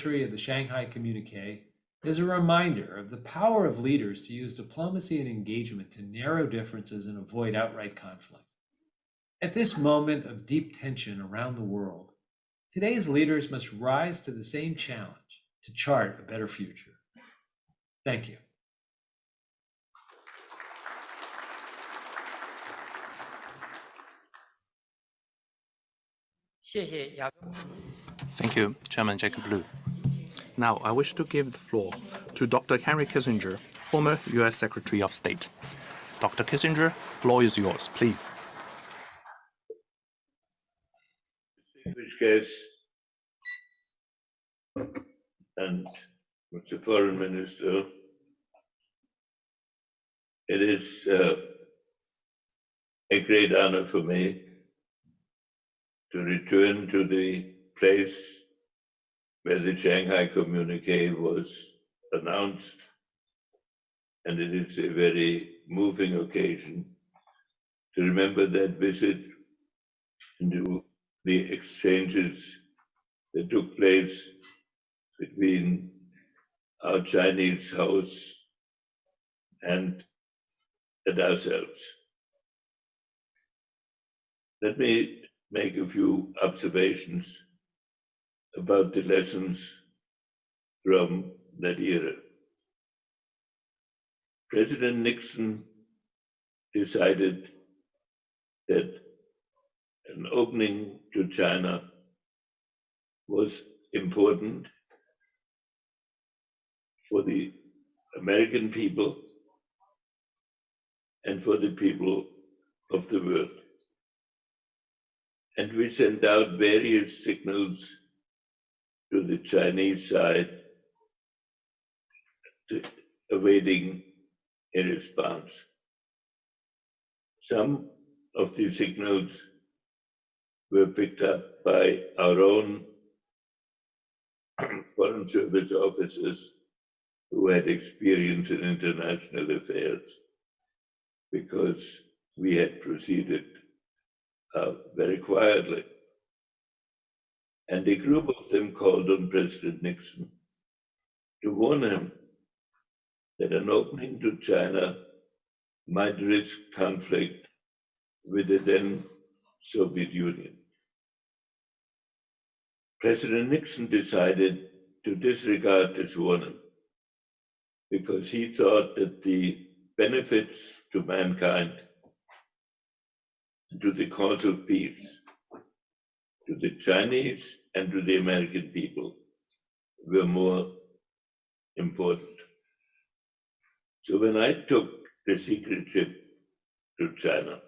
of the Shanghai Communique is a reminder of the power of leaders to use diplomacy and engagement to narrow differences and avoid outright conflict. At this moment of deep tension around the world, today's leaders must rise to the same challenge to chart a better future. Thank you. Thank you, Chairman Jacob Lew. Now, I wish to give the floor to Dr. Henry Kissinger, former U.S. Secretary of State. Dr. Kissinger, floor is yours, please. Distinguished guests and Mr. Foreign Minister, it is a great honor for me to return to the place where the Shanghai Communique was announced, and it is a very moving occasion to remember that visit and to the exchanges that took place between our Chinese house and ourselves. Let me make a few observations about the lessons from that era. President Nixon decided that an opening to China was important for the American people and for the people of the world. And we sent out various signals to the Chinese side, awaiting a response. Some of the signals were picked up by our own Foreign Service officers who had experience in international affairs, because we had proceeded very quietly. And a group of them called on President Nixon to warn him that an opening to China might risk conflict with the then Soviet Union. President Nixon decided to disregard this warning because he thought that the benefits to mankind, to the cause of peace, to the Chinese and to the American people were more important. So when I took the secret trip to China,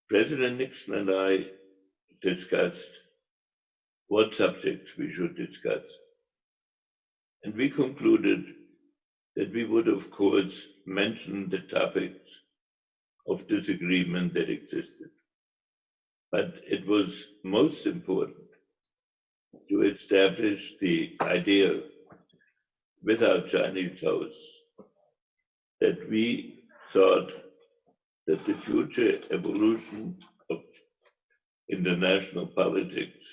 President Nixon and I discussed what subjects we should discuss. And we concluded that we would, of course, mention the topics of disagreement that existed. But it was most important to establish the idea with our Chinese house that we thought that the future evolution of international politics,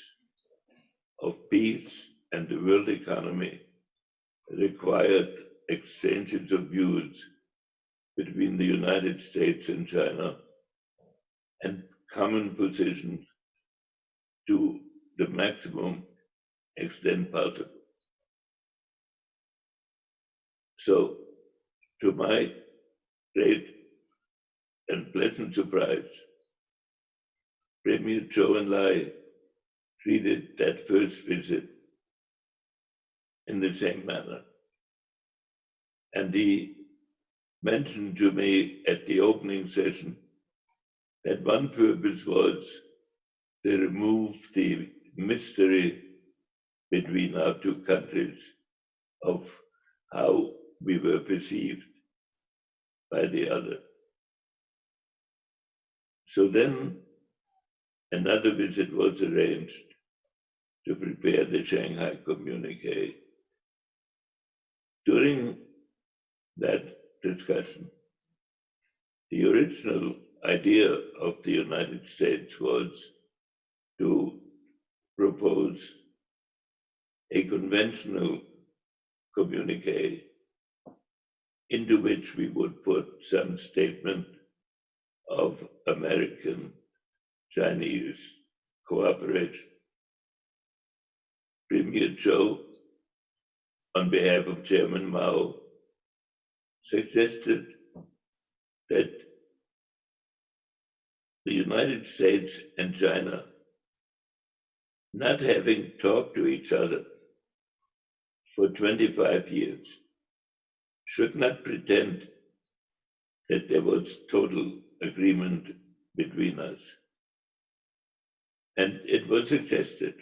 of peace and the world economy required exchanges of views between the United States and China and common positions to the maximum extent possible. So, to my great and pleasant surprise, Premier Zhou and I treated that first visit in the same manner. And he mentioned to me at the opening session that one purpose was to remove the mystery between our two countries of how we were perceived by the other. So then another visit was arranged to prepare the Shanghai Communique. During that discussion, the original idea of the United States was to propose a conventional communique into which we would put some statement of American-Chinese cooperation. Premier Zhou, on behalf of Chairman Mao, suggested that the United States and China, not having talked to each other for 25 years, should not pretend that there was total agreement between us. And it was suggested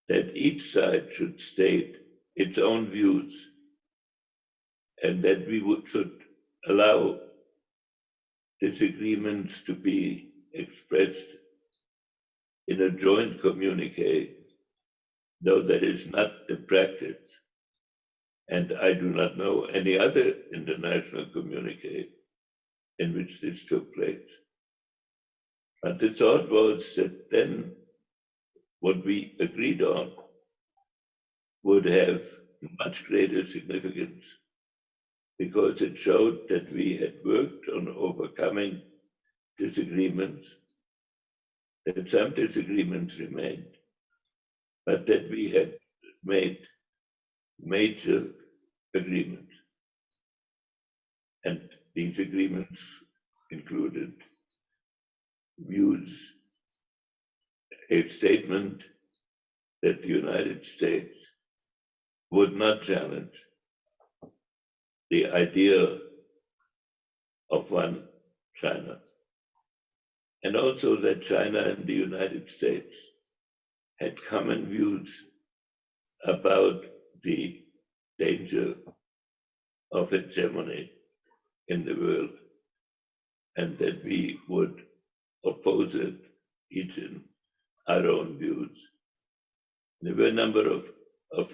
that each side should state its own views and that we should allow disagreements to be expressed in a joint communique, though that is not the practice. And I do not know any other international communique in which this took place. But the thought was that then what we agreed on would have much greater significance because it showed that we had worked on overcoming disagreements, that some disagreements remained, but that we had made major agreements. And these agreements included views, a statement that the United States would not challenge the idea of one China, and also that China and the United States had common views about the danger of hegemony in the world, and that we would oppose it, each in our own views. There were a number of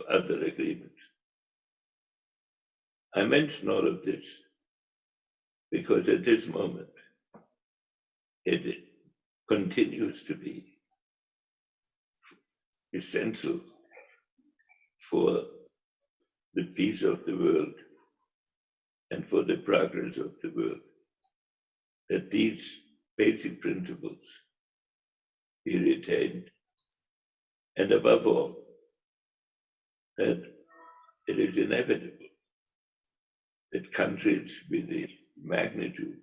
other agreements. I mention all of this because at this moment, it continues to be essential for the peace of the world and for the progress of the world that these basic principles be retained, and above all, that it is inevitable that countries with the magnitude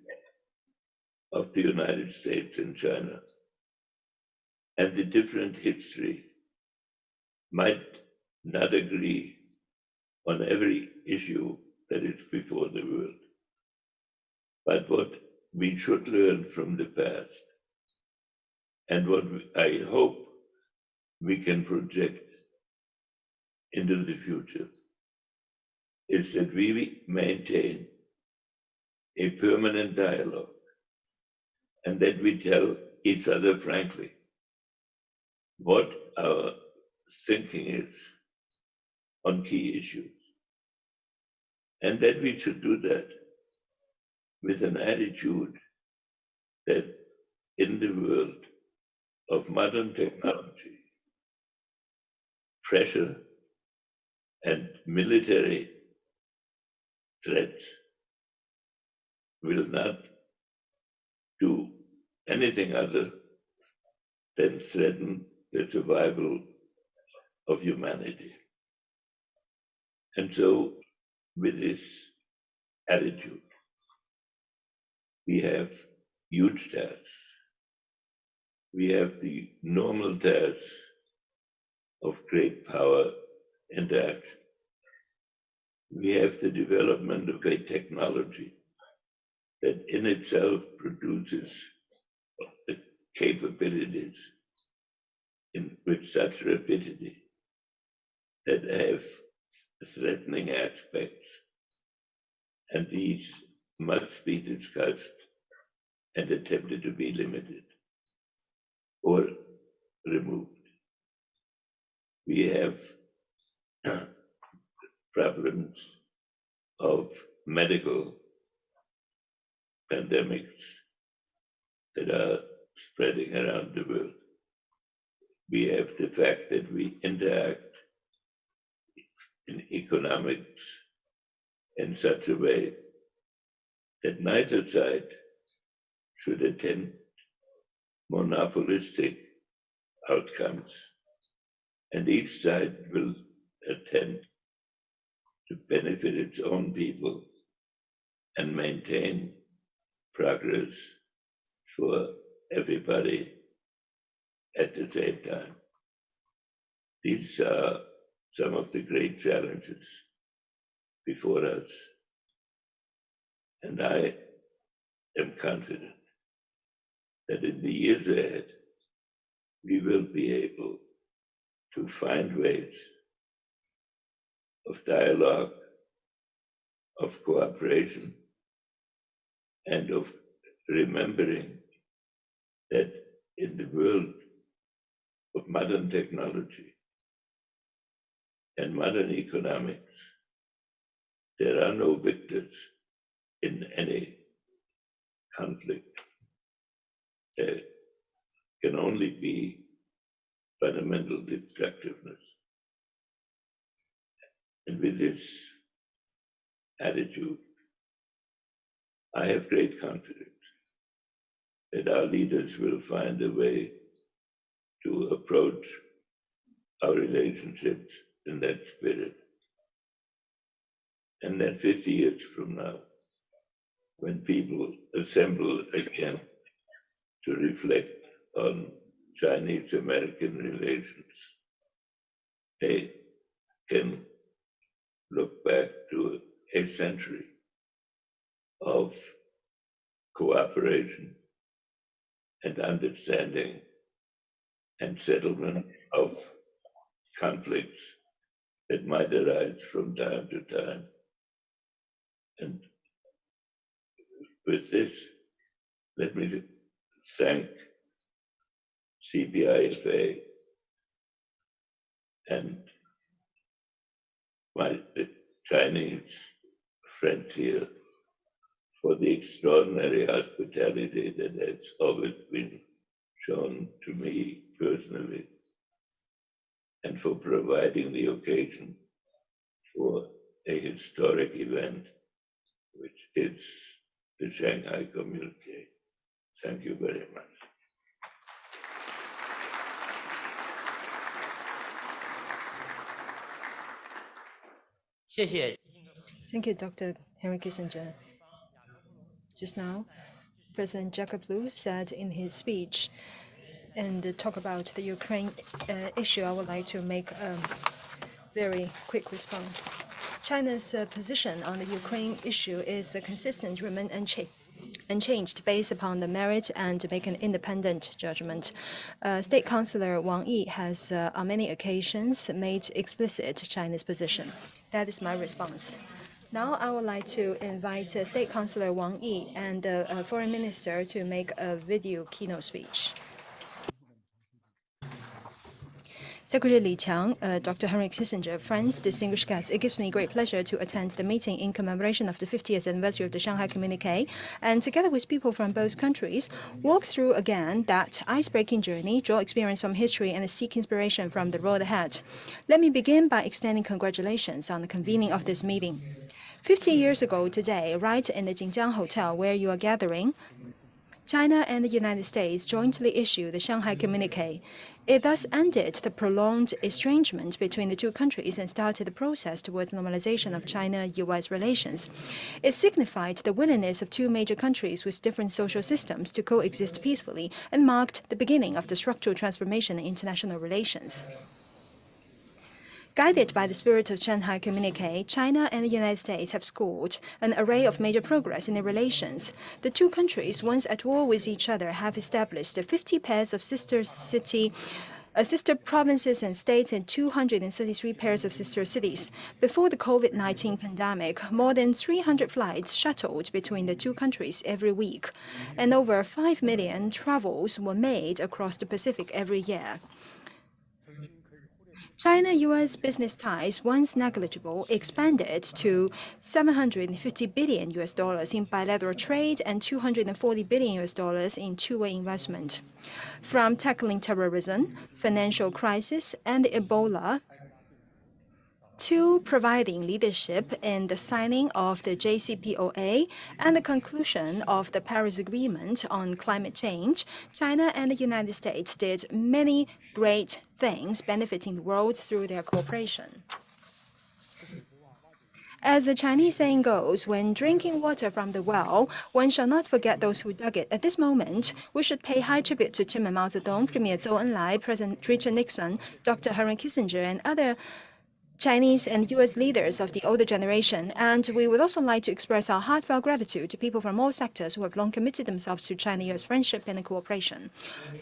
of the United States and China and the different history might not agree on every issue that is before the world. But what we should learn from the past and what I hope we can project into the future is that we maintain a permanent dialogue and that we tell each other frankly what our thinking is on key issues, and that we should do that with an attitude that in the world of modern technology, pressure and military threats will not do anything other than threaten the survival of humanity. And so with this attitude, we have huge tasks. We have the normal tasks of great power and action. We have the development of a technology that in itself produces the capabilities with such rapidity that have threatening aspects, and these must be discussed and attempted to be limited or removed. We have problems of medical pandemics that are spreading around the world. We have the fact that we interact in economics in such a way that neither side should attempt monopolistic outcomes, and each side will attempt to benefit its own people and maintain progress for everybody at the same time. These are some of the great challenges before us, and I am confident that in the years ahead, we will be able to find ways of dialogue, of cooperation, and of remembering that in the world of modern technology and modern economics, there are no victors in any conflict. There can only be fundamental destructiveness. And with this attitude, I have great confidence that our leaders will find a way to approach our relationships in that spirit. And then 50 years from now, when people assemble again to reflect on Chinese-American relations, they can look back to a century of cooperation and understanding and settlement of conflicts that might arise from time to time. And with this, let me thank CPIFA and my Chinese friends here for the extraordinary hospitality that has always been shown to me personally, and for providing the occasion for a historic event, which is the Shanghai Communique. Thank you very much. Thank you, Dr. Henry Kissinger. Just now, President Jacob Liu said in his speech and talk about the Ukraine issue. I would like to make a very quick response. China's position on the Ukraine issue is consistent, remain unchanged based upon the merit and make an independent judgment. State Councillor Wang Yi has on many occasions made explicit China's position. That is my response. Now I would like to invite State Councillor Wang Yi and the Foreign Minister to make a video keynote speech. Secretary Li Qiang, Dr. Henry Kissinger, friends, distinguished guests, it gives me great pleasure to attend the meeting in commemoration of the 50th anniversary of the Shanghai Communique, and together with people from both countries, walk through again that ice-breaking journey, draw experience from history, and seek inspiration from the road ahead. Let me begin by extending congratulations on the convening of this meeting. 50 years ago today, right in the Jinjiang Hotel where you are gathering, China and the United States jointly issued the Shanghai Communique. It thus ended the prolonged estrangement between the two countries and started the process towards normalization of China-US relations. It signified the willingness of two major countries with different social systems to coexist peacefully and marked the beginning of the structural transformation in international relations. Guided by the spirit of Shanghai Communique, China and the United States have scored an array of major progress in their relations. The two countries, once at war with each other, have established 50 pairs of sister provinces and states and 233 pairs of sister cities. Before the COVID-19 pandemic, more than 300 flights shuttled between the two countries every week, and over 5 million travels were made across the Pacific every year. China-US business ties, once negligible, expanded to $750 billion in bilateral trade and $240 billion in two-way investment. From tackling terrorism, financial crisis, and Ebola to providing leadership in the signing of the JCPOA and the conclusion of the Paris Agreement on climate change, China and the United States did many great things benefiting the world through their cooperation. As the Chinese saying goes, when drinking water from the well, one shall not forget those who dug it. At this moment, we should pay high tribute to Chairman Mao Zedong, Premier Zhou Enlai, President Richard Nixon, Dr. Henry Kissinger, and other Chinese and US leaders of the older generation, and we would also like to express our heartfelt gratitude to people from all sectors who have long committed themselves to China-US friendship and cooperation.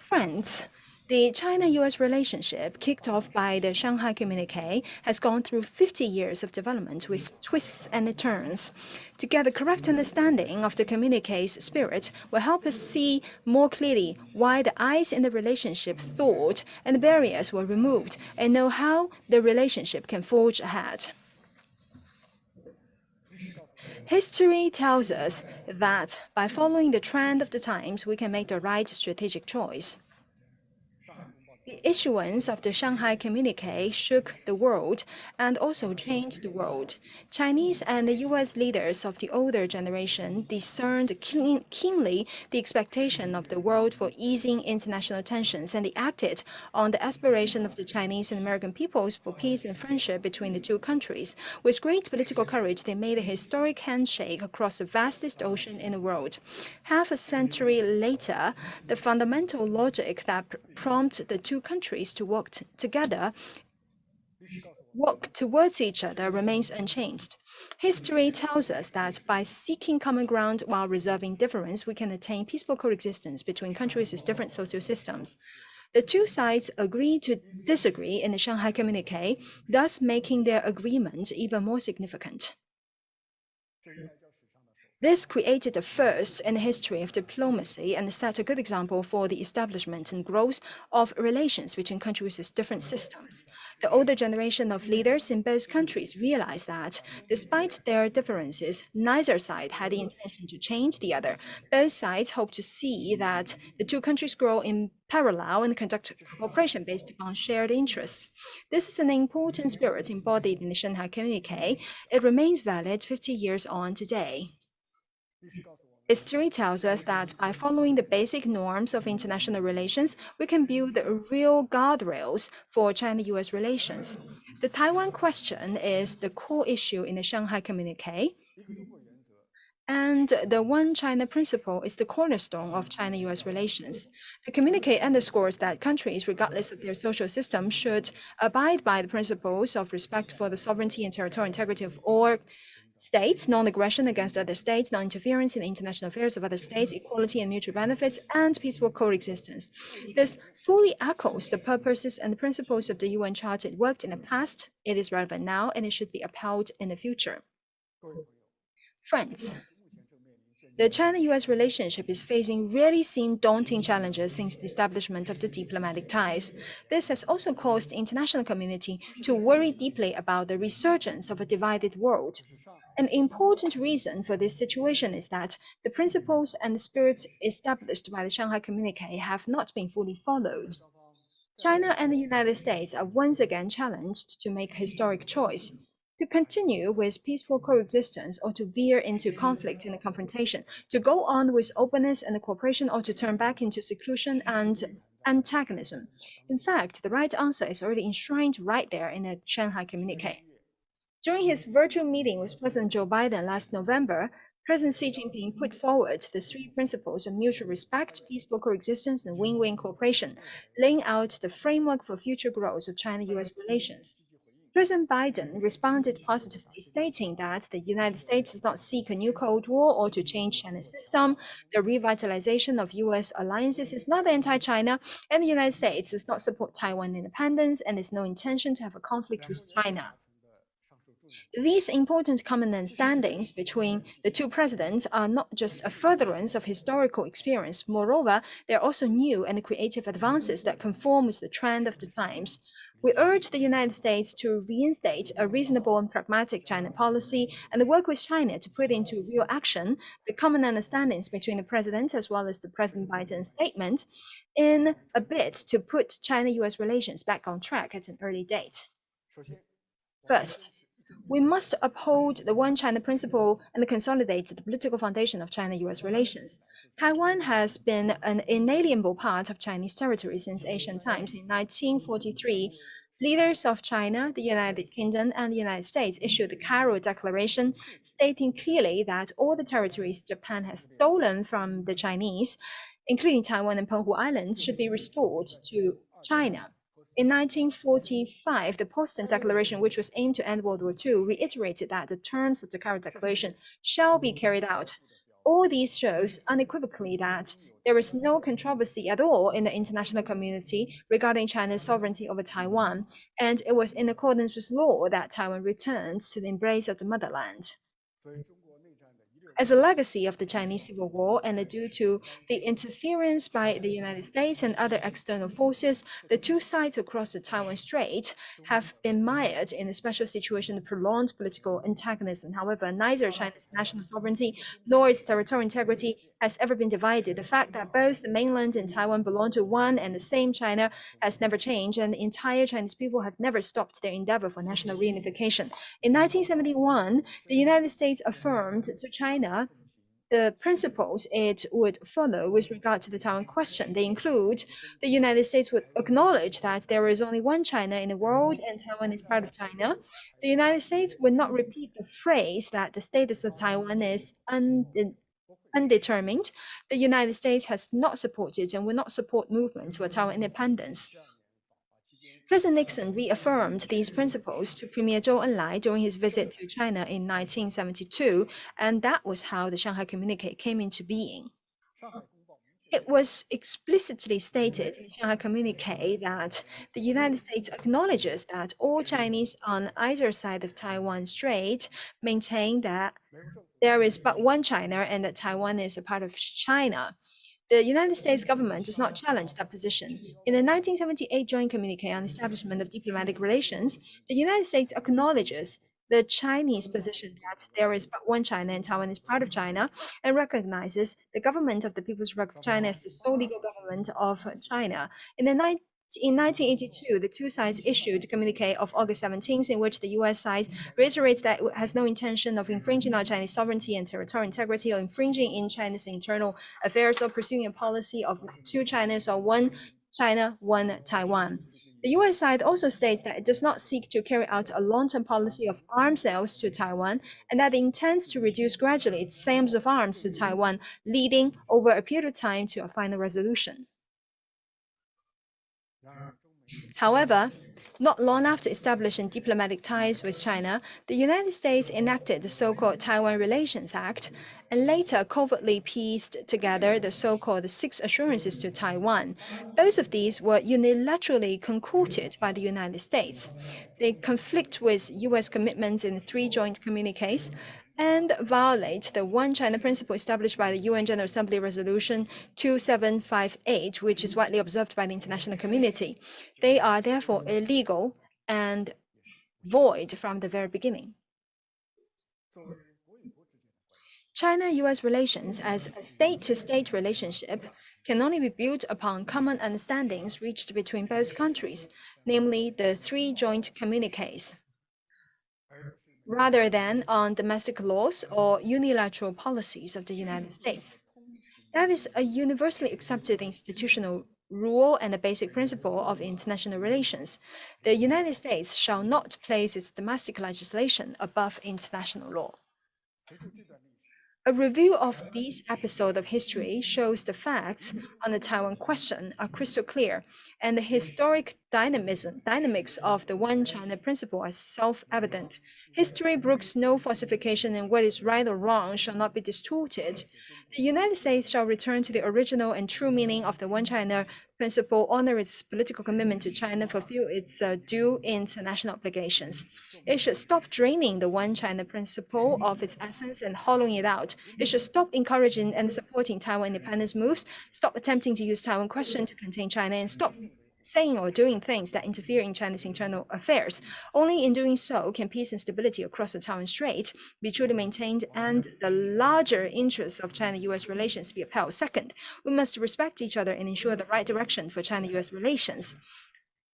Friends, the China-US relationship, kicked off by the Shanghai Communique, has gone through 50 years of development with twists and turns. To get a correct understanding of the communique's spirit will help us see more clearly why the ice in the relationship thawed and the barriers were removed, and know how the relationship can forge ahead. History tells us that by following the trend of the times, we can make the right strategic choice. The issuance of the Shanghai Communique shook the world and also changed the world. Chinese and the US leaders of the older generation discerned keenly the expectation of the world for easing international tensions, and they acted on the aspiration of the Chinese and American peoples for peace and friendship between the two countries. With great political courage, they made a historic handshake across the vastest ocean in the world. Half a century later, the fundamental logic that prompted the two countries to work towards each other remains unchanged. History tells us that by seeking common ground while resolving difference, we can attain peaceful coexistence between countries with different social systems. The two sides agreed to disagree in the Shanghai Communique, thus making their agreement even more significant. This created a first in the history of diplomacy and set a good example for the establishment and growth of relations between countries with different systems. The older generation of leaders in both countries realized that, despite their differences, neither side had the intention to change the other. Both sides hoped to see that the two countries grow in parallel and conduct cooperation based upon shared interests. This is an important spirit embodied in the Shanghai Communique. It remains valid 50 years on today. History tells us that by following the basic norms of international relations, we can build real guardrails for China-US relations. The Taiwan question is the core issue in the Shanghai Communique, and the One China principle is the cornerstone of China-US relations. The communique underscores that countries, regardless of their social system, should abide by the principles of respect for the sovereignty and territorial integrity of all states, non-aggression against other states, non-interference in the international affairs of other states, equality and mutual benefits, and peaceful coexistence. This fully echoes the purposes and the principles of the UN Charter. It worked in the past, it is relevant now, and it should be upheld in the future. Friends, the China-US relationship is facing rarely seen daunting challenges since the establishment of the diplomatic ties. This has also caused the international community to worry deeply about the resurgence of a divided world. An important reason for this situation is that the principles and the spirit established by the Shanghai Communique have not been fully followed. China and the United States are once again challenged to make a historic choice: to continue with peaceful coexistence or to veer into conflict and confrontation, to go on with openness and cooperation or to turn back into seclusion and antagonism. In fact, the right answer is already enshrined right there in the Shanghai Communique. During his virtual meeting with President Joe Biden last November, President Xi Jinping put forward the three principles of mutual respect, peaceful coexistence, and win-win cooperation, laying out the framework for future growth of China-US relations. President Biden responded positively, stating that the United States does not seek a new Cold War or to change China's system. The revitalization of U.S. alliances is not anti-China, and the United States does not support Taiwan independence and has no intention to have a conflict with China. These important common understandings between the two presidents are not just a furtherance of historical experience. Moreover, they are also new and creative advances that conform with the trend of the times. We urge the United States to reinstate a reasonable and pragmatic China policy and work with China to put into real action the common understandings between the president as well as the President Biden's statement in a bid to put China-US relations back on track at an early date. First, we must uphold the One China principle and consolidate the political foundation of China-US relations. Taiwan has been an inalienable part of Chinese territory since ancient times. In 1943, leaders of China, the United Kingdom, and the United States issued the Cairo Declaration, stating clearly that all the territories Japan has stolen from the Chinese, including Taiwan and Penghu Islands, should be restored to China. In 1945, the Potsdam Declaration, which was aimed to end World War II, reiterated that the terms of the Cairo Declaration shall be carried out. All these shows unequivocally that there is no controversy at all in the international community regarding China's sovereignty over Taiwan, and it was in accordance with law that Taiwan returned to the embrace of the motherland. As a legacy of the Chinese Civil War and due to the interference by the United States and other external forces, the two sides across the Taiwan Strait have been mired in a special situation of prolonged political antagonism. However, neither China's national sovereignty nor its territorial integrity has ever been divided. The fact that both the mainland and Taiwan belong to one and the same China has never changed, and the entire Chinese people have never stopped their endeavor for national reunification. In 1971, the United States affirmed to China the principles it would follow with regard to the Taiwan question. They include the United States would acknowledge that there is only one China in the world and Taiwan is part of China. The United States would not repeat the phrase that the status of Taiwan is undetermined. The United States has not supported and will not support movements for Taiwan independence. President Nixon reaffirmed these principles to Premier Zhou Enlai during his visit to China in 1972, and that was how the Shanghai Communique came into being. It was explicitly stated in the Shanghai Communique that the United States acknowledges that all Chinese on either side of Taiwan Strait maintain that there is but one China and that Taiwan is a part of China. The United States government does not challenge that position. In the 1978 Joint Communique on Establishment of Diplomatic Relations, the United States acknowledges the Chinese position that there is but one China and Taiwan is part of China, and recognizes the government of the People's Republic of China as the sole legal government of China. In 1982, the two sides issued a communique of August 17th, in which the U.S. side reiterates that it has no intention of infringing on Chinese sovereignty and territorial integrity, or infringing in China's internal affairs, or pursuing a policy of two Chinas or one China, one Taiwan. The U.S. side also states that it does not seek to carry out a long-term policy of arms sales to Taiwan, and that it intends to reduce gradually its sales of arms to Taiwan, leading over a period of time to a final resolution. However, not long after establishing diplomatic ties with China, the United States enacted the so-called Taiwan Relations Act, and later covertly pieced together the so-called Six Assurances to Taiwan. Both of these were unilaterally concocted by the United States. They conflict with U.S. commitments in the three joint communiques and violate the One China principle established by the UN General Assembly Resolution 2758, which is widely observed by the international community. They are therefore illegal and void from the very beginning. China-US relations as a state-to-state relationship can only be built upon common understandings reached between both countries, namely the three joint communiques, rather than on domestic laws or unilateral policies of the United States. That is a universally accepted institutional rule and a basic principle of international relations. The United States shall not place its domestic legislation above international law. A review of this episode of history shows the facts on the Taiwan question are crystal clear, and the historic dynamics of the One China principle are self-evident. History brooks no falsification, and what is right or wrong shall not be distorted. The United States shall return to the original and true meaning of the One China principle, honor its political commitment to China, fulfill its due international obligations. It should stop draining the One China principle of its essence and hollowing it out. It should stop encouraging and supporting Taiwan independence moves, stop attempting to use Taiwan question to contain China, and stop saying or doing things that interfere in China's internal affairs. Only in doing so can peace and stability across the Taiwan Strait be truly maintained and the larger interests of China-US relations be upheld. Second, we must respect each other and ensure the right direction for China-US relations.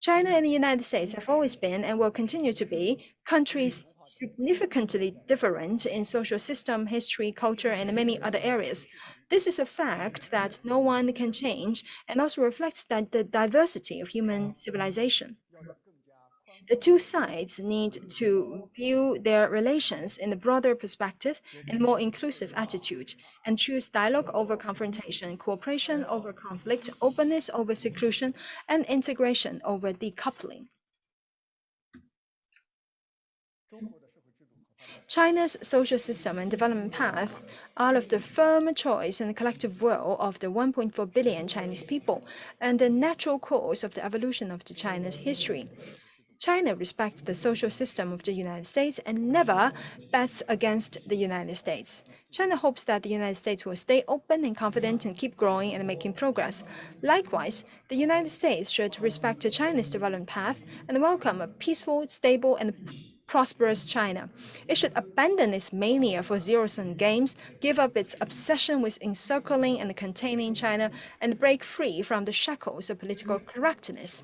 China and the United States have always been and will continue to be countries significantly different in social system, history, culture, and many other areas. This is a fact that no one can change and also reflects that the diversity of human civilization. The two sides need to view their relations in a broader perspective and more inclusive attitude, and choose dialogue over confrontation, cooperation over conflict, openness over seclusion, and integration over decoupling. China's social system and development path are of the firm choice and collective will of the 1.4 billion Chinese people, and the natural course of the evolution of China's history. China respects the social system of the United States and never bets against the United States. China hopes that the United States will stay open and confident and keep growing and making progress. Likewise, the United States should respect China's development path and welcome a peaceful, stable, and prosperous China. It should abandon its mania for zero-sum games, give up its obsession with encircling and containing China, and break free from the shackles of political correctness.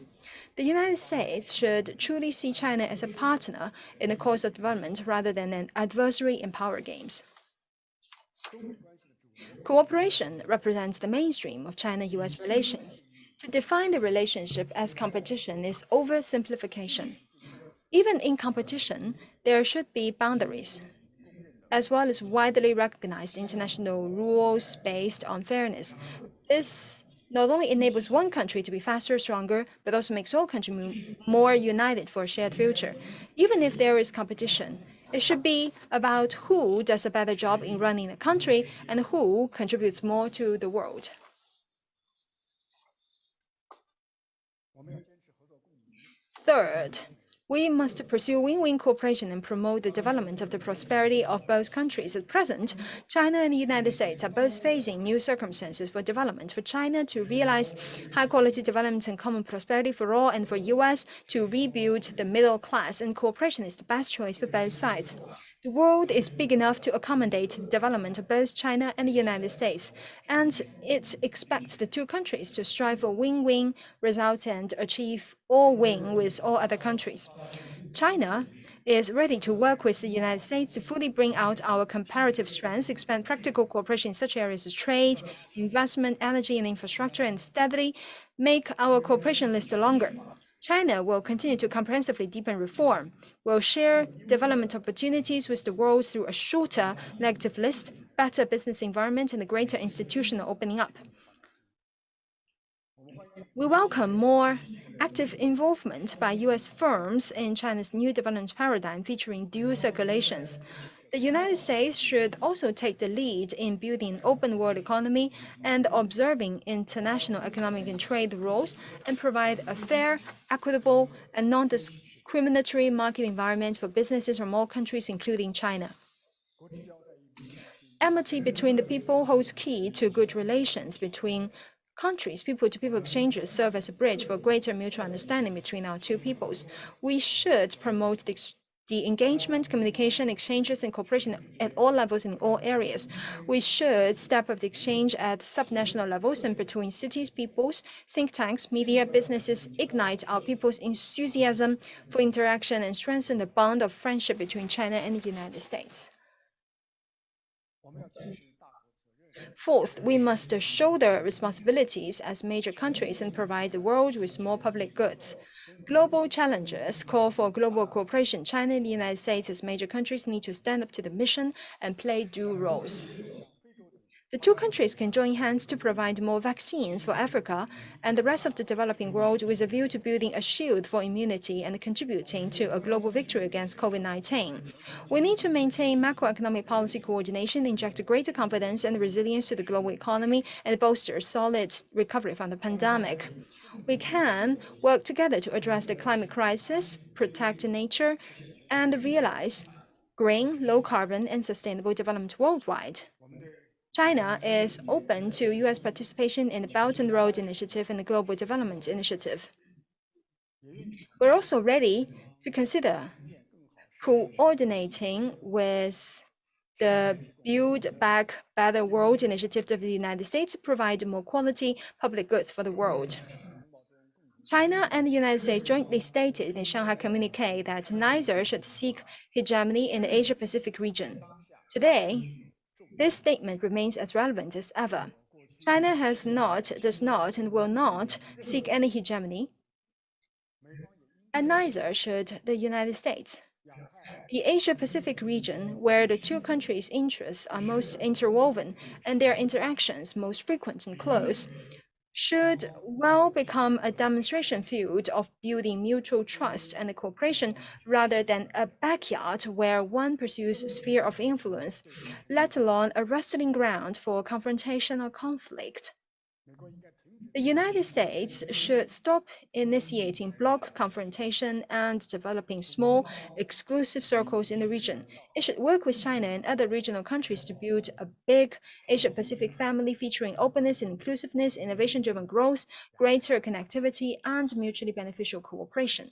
The United States should truly see China as a partner in the course of development rather than an adversary in power games. Cooperation represents the mainstream of China-US relations. To define the relationship as competition is oversimplification. Even in competition, there should be boundaries, as well as widely recognized international rules based on fairness. This not only enables one country to be faster, stronger, but also makes all countries more united for a shared future. Even if there is competition, it should be about who does a better job in running the country and who contributes more to the world. Third, we must pursue win-win cooperation and promote the development of the prosperity of both countries. At present, China and the United States are both facing new circumstances for development. For China to realize high-quality development and common prosperity for all, and for US to rebuild the middle class, and cooperation is the best choice for both sides. The world is big enough to accommodate the development of both China and the United States, and it expects the two countries to strive for win-win results and achieve all win with all other countries. China is ready to work with the United States to fully bring out our comparative strengths, expand practical cooperation in such areas as trade, investment, energy, and infrastructure, and steadily make our cooperation list longer. China will continue to comprehensively deepen reform, will share development opportunities with the world through a shorter negative list, better business environment, and a greater institutional opening up. We welcome more active involvement by US firms in China's new development paradigm featuring dual circulations. The United States should also take the lead in building an open world economy and observing international economic and trade rules, and provide a fair, equitable, and non-discriminatory market environment for businesses from all countries, including China. Amity between the people holds key to good relations between countries. People-to-people exchanges serve as a bridge for greater mutual understanding between our two peoples. We should promote the engagement, communication, exchanges, and cooperation at all levels in all areas. We should step up the exchange at subnational levels and between cities, peoples, think tanks, media, businesses, ignite our people's enthusiasm for interaction and strengthen the bond of friendship between China and the United States. Fourth, we must shoulder responsibilities as major countries and provide the world with more public goods. Global challenges call for global cooperation. China and the United States as major countries need to stand up to the mission and play due roles. The two countries can join hands to provide more vaccines for Africa and the rest of the developing world with a view to building a shield for immunity and contributing to a global victory against COVID-19. We need to maintain macroeconomic policy coordination, inject greater confidence and resilience to the global economy, and bolster solid recovery from the pandemic. We can work together to address the climate crisis, protect nature, and realize green, low-carbon, and sustainable development worldwide. China is open to US participation in the Belt and Road Initiative and the Global Development Initiative. We're also ready to consider coordinating with the Build Back Better World Initiative of the United States to provide more quality public goods for the world. China and the United States jointly stated in the Shanghai Communique that neither should seek hegemony in the Asia-Pacific region. Today, this statement remains as relevant as ever. China has not, does not, and will not seek any hegemony, and neither should the United States. The Asia-Pacific region, where the two countries' interests are most interwoven and their interactions most frequent and close, should well become a demonstration field of building mutual trust and cooperation rather than a backyard where one pursues a sphere of influence, let alone a wrestling ground for confrontation or conflict. The United States should stop initiating bloc confrontation and developing small, exclusive circles in the region. It should work with China and other regional countries to build a big Asia-Pacific family featuring openness and inclusiveness, innovation-driven growth, greater connectivity, and mutually beneficial cooperation.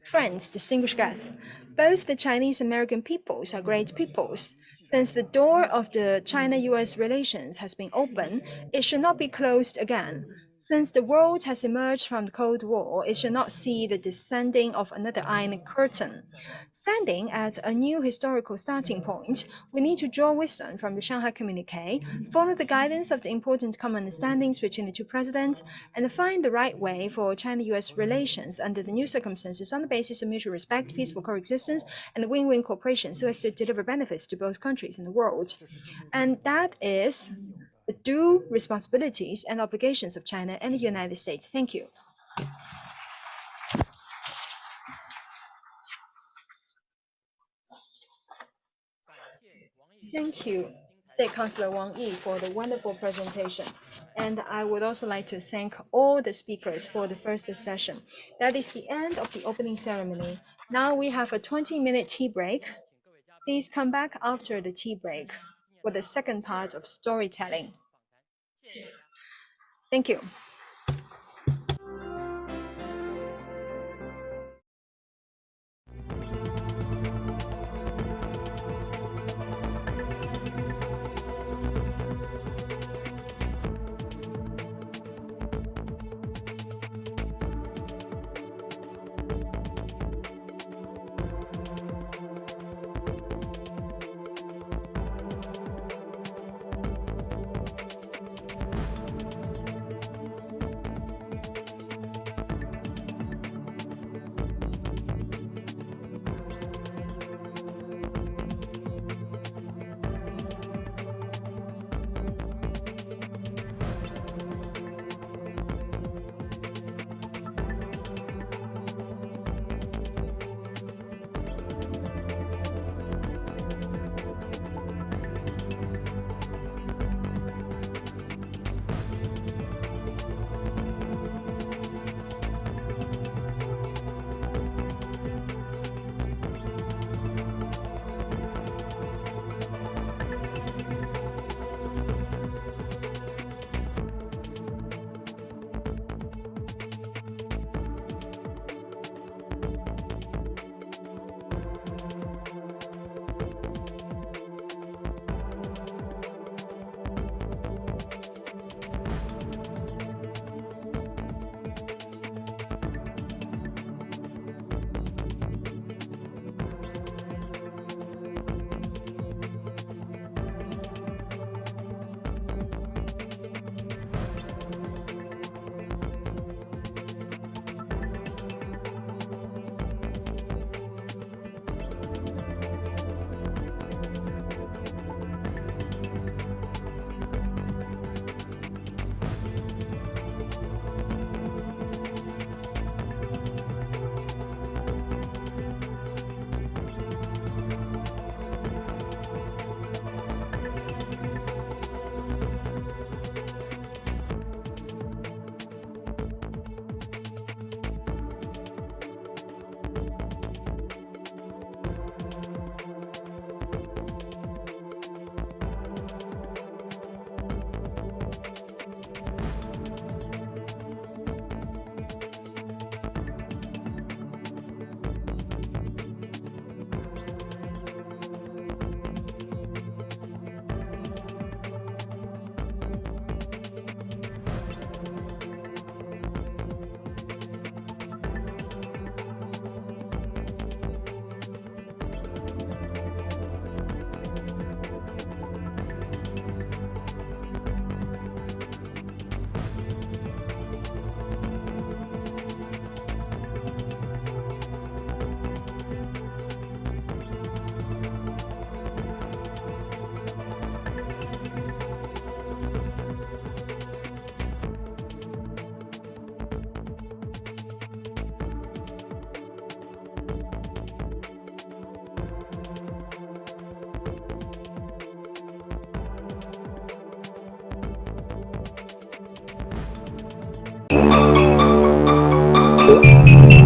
Friends, distinguished guests, both the Chinese American peoples are great peoples. Since the door of the China-US relations has been open, it should not be closed again. Since the world has emerged from the Cold War, it should not see the descending of another Iron Curtain. Standing at a new historical starting point, we need to draw wisdom from the Shanghai Communique, follow the guidance of the important common understandings between the two presidents, and find the right way for China-US relations under the new circumstances on the basis of mutual respect, peaceful coexistence, and win-win cooperation so as to deliver benefits to both countries and the world. And that is the due responsibilities and obligations of China and the United States. Thank you. Thank you, State Councillor Wang Yi, for the wonderful presentation. And I would also like to thank all the speakers for the first session. That is the end of the opening ceremony. Now we have a 20-minute tea break. Please come back after the tea break for the second part of storytelling. Thank you. Thank you.